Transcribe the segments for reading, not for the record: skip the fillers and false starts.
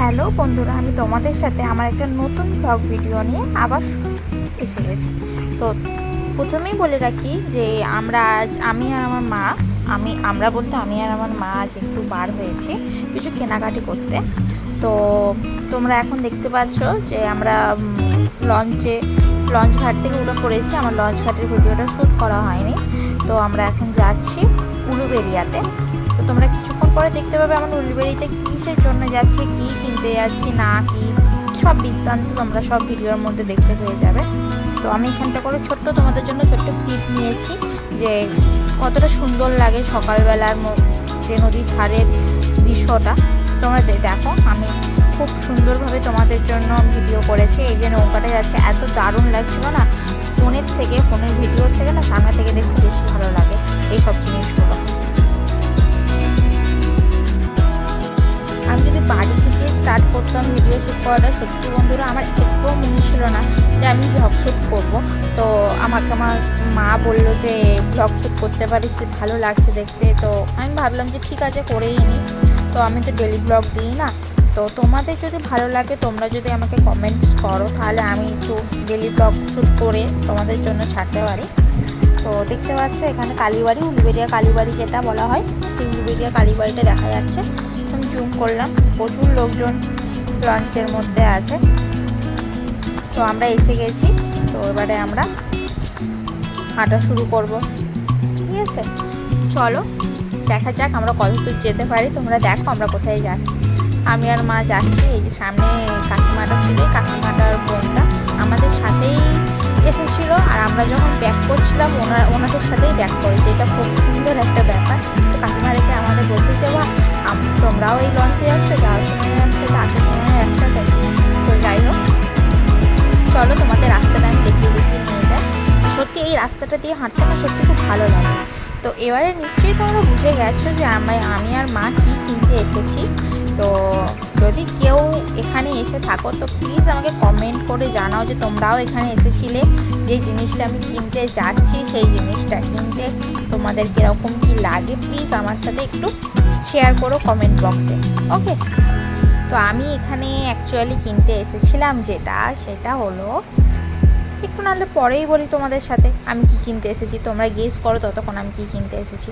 Hello বন্ধুরা, আমি তোমাদের সাথে আমার একটা নতুন ব্লগ ভিডিও নিয়ে আবার এসে গেছি। তো প্রথমেই বলে রাখি যে আমি আর আমার মা আজ একটু বার হয়েছি কিছু কেনাকাটি করতে। তো তোমরা এখন দেখতে পাচ্ছ যে আমরা লঞ্চ ঘাট থেকে উঠে পড়েছি। আমার লঞ্চ ঘাটের ভিডিওটা শ্যুট করা হয়নি। তো আমরা এখন যাচ্ছি উলুবেড়িয়াতে। তো তোমরা কিছুক্ষণ পরে দেখতে পাবে আমরা উলুবেড়িয়াতে কিসের জন্য যাচ্ছি, কি কিনতে যাচ্ছি, না কি সব বৃত্তান্ত তোমরা সব ভিডিওর মধ্যে দেখতে পেয়ে যাবে। তো আমি এখানটা করে তোমাদের জন্য ছোট্ট ক্লিপ নিয়েছি যে কতটা সুন্দর লাগে সকালবেলার যে নদীর ধারের দৃশ্যটা। তোমরা দেখো, আমি খুব সুন্দরভাবে তোমাদের জন্য ভিডিও করেছি। এই যে নৌকাটা যাচ্ছে, এত দারুণ লাগছিল না, ফোনের ভিডিওর থেকে না সামনে থেকে দেখতে বেশি ভালো লাগে এই সব জিনিসগুলো। আমি যদি বাড়ি থেকে স্টার্ট করতাম ভিডিও শ্যুট করাটা, সত্যি বন্ধুরা আমার একটুও মনে ছিল না যে আমি ব্লগ শ্যুট করবো। তো আমাকে আমার মা বললো যে ব্লগ শ্যুট করতে পারিস, ভালো লাগছে দেখতে। তো আমি ভাবলাম যে ঠিক আছে, করেই নিই। তো আমি তো ডেলি ব্লগ দিই না। তো তোমাদের যদি ভালো লাগে, তোমরা যদি আমাকে কমেন্টস করো, তাহলে আমি একটু ডেলি ব্লগ শ্যুট করে তোমাদের জন্য ছাড়তে পারি। তো দেখতে পাচ্ছ এখানে কালীবাড়ি, উলুবেড়িয়া কালীবাড়ি যেটা বলা হয়, সেই উলুবেড়িয়া কালীবাড়িটা দেখা যাচ্ছে। আমি জুম করলাম, প্রচুর লোকজন লঞ্চের মধ্যে আছে। তো আমরা এসে গেছি। তো এবারে আমরা হাঁটা শুরু করব। ঠিক আছে, চলো দেখা যাক আমরা কত দূর যেতে পারি। তোমরা দেখো আমরা কোথায় যাচ্ছি। আমি আর মা যাচ্ছি। এই যে সামনে কাকিমাটা ছিল, কাকিমাটার বোনটা আমাদের সাথেই এসেছিলো। আর আমরা যখন ব্যাক করছিলাম ওনাদের সাথেই ব্যাক করেছি। এটা খুব সুন্দর একটা ব্যাপার। তো কাকিমা রেখে আমাদের বলতে যাবো তোমরাও এই লঞ্চে যাচ্ছ, যাওয়ার সময় একসাথে, আসার সময় একসাথে। তো যাই হোক, চলো তোমাদের রাস্তাটা আমি দেখিয়ে নিয়ে যাই। সত্যি এই রাস্তাটা দিয়ে হাঁটতে না সত্যি খুব ভালো লাগে। তো এবারে নিশ্চয়ই তোমরা বুঝে গেছো যে আমি আর মা কী কিনতে এসেছি। তো যদি কেউ এখানে এসে থাকো, তো প্লিজ আমাকে কমেন্ট করে জানাও যে তোমরাও এখানে এসেছিলে, যে জিনিসটা আমি কিনতে যাচ্ছি সেই জিনিসটা কিনতে তোমাদের কীরকম কী লাগে, প্লিজ আমার সাথে একটু শেয়ার করো কমেন্ট বক্সে। ওকে, তো আমি এখানে অ্যাকচুয়ালি কিনতে এসেছিলাম সেটা হলো, একটু নাহলে পরেই বলি তোমাদের সাথে আমি কি কিনতে এসেছি। তোমরা গেস করো ততক্ষণ আমি কি কিনতে এসেছি।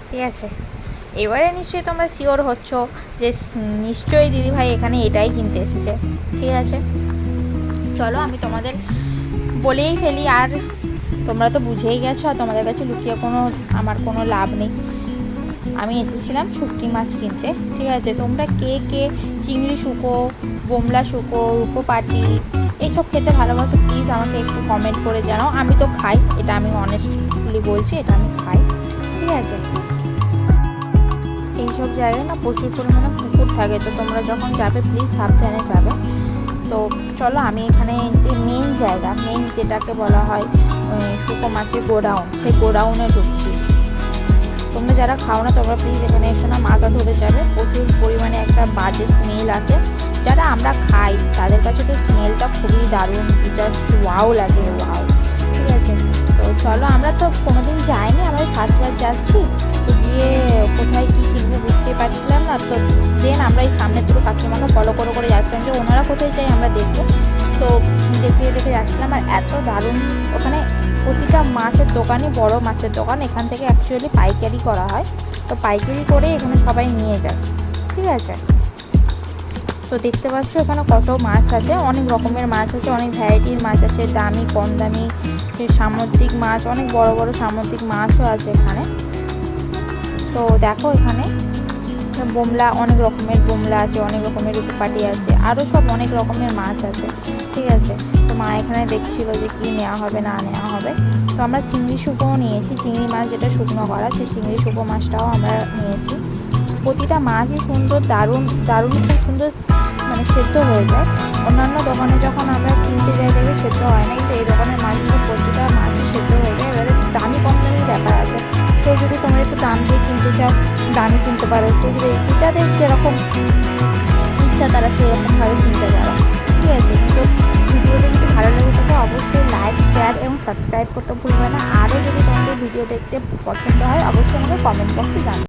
ঠিক আছে, এবারে নিশ্চয়ই তোমরা শিওর হচ্ছ যে নিশ্চয়ই দিদিভাই এখানে এটাই কিনতে এসেছে। ঠিক আছে, চলো আমি তোমাদের বলেই ফেলি। আর তোমরা তো বুঝেই গেছো, আর তোমাদের কাছে লুকিয়ে আমার কোনো লাভ নেই। আমি এসেছিলাম শুটকি মাছ কিনতে। ঠিক আছে, তোমরা কে কে চিংড়ি শুকো, বোমলা শুকো, রূপোপাটি এইসব খেতে ভালোবাসো, প্লিজ আমাকে একটু কমেন্ট করে জানাও। আমি তো খাই, এটা আমি অনেস্টলি বলছি, এটা আমি খাই। ঠিক আছে, এইসব জায়গায় না প্রচুর পরিমাণে কুকুর থাকে। তো তোমরা যখন যাবে প্লিজ সাবধানে যাবে। তো চলো আমি এখানে যে মেন যেটাকে বলা হয় শুকো মাছের গোডাউন, সেই গোডাউনে ঢুকছি। তোমরা যারা খাও না, তোমরা প্লিজ এখানে এসে না মাথা ধরে যাবে। প্রচুর পরিমাণে একটা বাজে স্মেল আছে। যারা আমরা খাই তাদের কাছে তো স্মেলটা খুবই দারুণ, জাস্ট ওয়াও লাগে, ওয়াও। ঠিক আছে, তো চলো, আমরা তো কোনোদিন যাইনি, আমরা ফার্স্টবার যাচ্ছি। তো গিয়ে কোথায় কী কিনবো বুঝতে পারছিলাম না। তো দেন আমরা এই সামনে পুরো কাকিমাকে ফলো করে যাচ্ছিলাম যে ওনারা কোথায় যাই আমরা দেখবো। তো দেখে যাচ্ছিলাম, আর এত দারুণ ওখানে প্রতিটা মাছের দোকানই বড় মাছের দোকান। এখান থেকে অ্যাকচুয়ালি পাইকারি করা হয়। তো পাইকারি করে এখানে সবাই নিয়ে যায়। ঠিক আছে, তো দেখতে পাচ্ছ এখানে কত মাছ আছে, অনেক রকমের মাছ আছে, অনেক ভ্যারাইটির মাছ আছে, দামি কম দামি সামুদ্রিক মাছ, অনেক বড় বড় সামুদ্রিক মাছও আছে এখানে। তো দেখো এখানে বোমলা, অনেক রকমের বোমলা আছে, অনেক রকমের রূপপাটি আছে, আরও সব অনেক রকমের মাছ আছে। ঠিক আছে, তো মা এখানে দেখছিল যে কি নেওয়া হবে না নেওয়া হবে। তো আমরা চিংড়ি শুকোও নিয়েছি, চিংড়ি মাছ যেটা শুকনো করা, সেই চিংড়ি শুকো মাছটাও আমরা নিয়েছি। প্রতিটা মাছই সুন্দর, দারুণ খুব সুন্দর সেদ্ধ হয়ে যায়। অন্যান্য দোকানে যখন আমরা কিনতে যাই দেখে সেদ্ধ হয় না, কিন্তু এই দোকানের মাছগুলো প্রতিটা মাছই সেদ্ধ হয়ে যায়। এবারে দামি কম দামির ব্যাপার আছে। তো যদি তোমরা একটু দাম দিয়ে কিনতে চাও, দামি কিনতে পারো। তো যাদের যেরকম ইচ্ছা তারা সেরকমভাবে কিনতে পারো। ঠিক আছে, তো ভিডিওটা যদি ভালো লাগে থাকে অবশ্যই লাইক, শেয়ার এবং সাবস্ক্রাইব করতে ভুলবে না। আরও যদি তোমাদের ভিডিও দেখতে পছন্দ হয় অবশ্যই আমাকে কমেন্ট বক্সে জানাবে।